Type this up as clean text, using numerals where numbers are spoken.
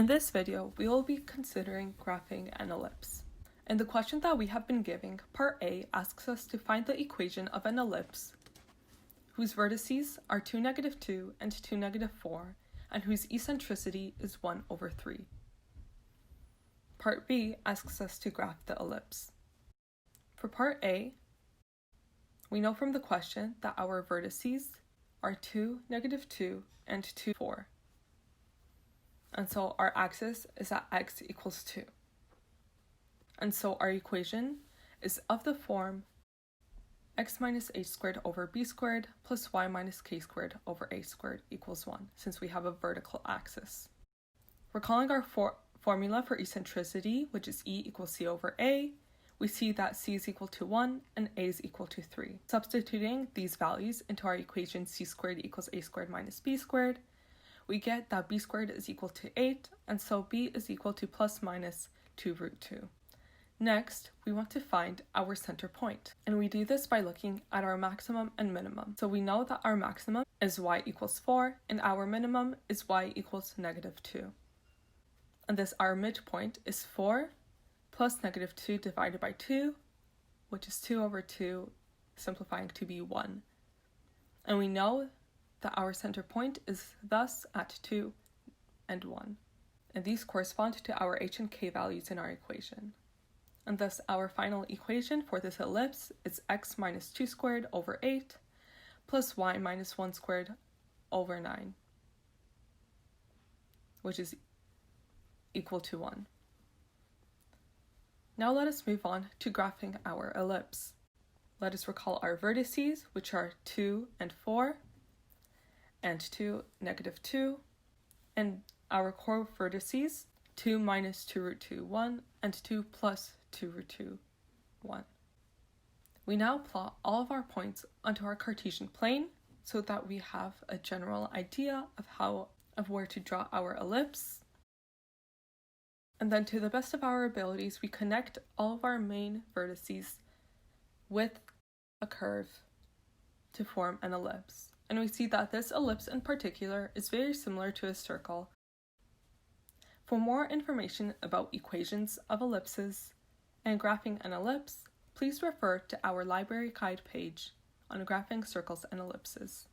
In this video, we will be considering graphing an ellipse. In the question that we have been giving, part A asks us to find the equation of an ellipse whose vertices are 2, -2 and 2, -4, and whose eccentricity is 1/3. Part B asks us to graph the ellipse. For part A, we know from the question that our vertices are 2, -2 and 2, 4. And so our axis is at x equals 2. And so our equation is of the form x minus h squared over b squared plus y minus k squared over a squared equals 1, since we have a vertical axis. Recalling our formula for eccentricity, which is E equals c over a, we see that c is equal to 1 and a is equal to 3. Substituting these values into our equation c squared equals a squared minus b squared, we get that b squared is equal to 8, and so b is equal to plus minus 2√2. Next, we want to find our center point, and we do this by looking at our maximum and minimum. So we know that our maximum is y equals 4, and our minimum is y equals -2. And thus our midpoint is 4 plus -2 divided by 2, which is 2/2, simplifying to be 1. And we know that our center point is thus at 2 and 1. And these correspond to our h and k values in our equation. And thus our final equation for this ellipse is x minus 2 squared over 8 plus y minus 1 squared over 9, which is equal to 1. Now let us move on to graphing our ellipse. Let us recall our vertices, which are 2 and 4, and 2, -2, and our core vertices, 2 minus 2√2, 1, and 2 plus 2√2, 1. We now plot all of our points onto our Cartesian plane so that we have a general idea of where to draw our ellipse. And then to the best of our abilities, we connect all of our main vertices with a curve to form an ellipse. And we see that this ellipse in particular is very similar to a circle. For more information about equations of ellipses and graphing an ellipse, please refer to our library guide page on graphing circles and ellipses.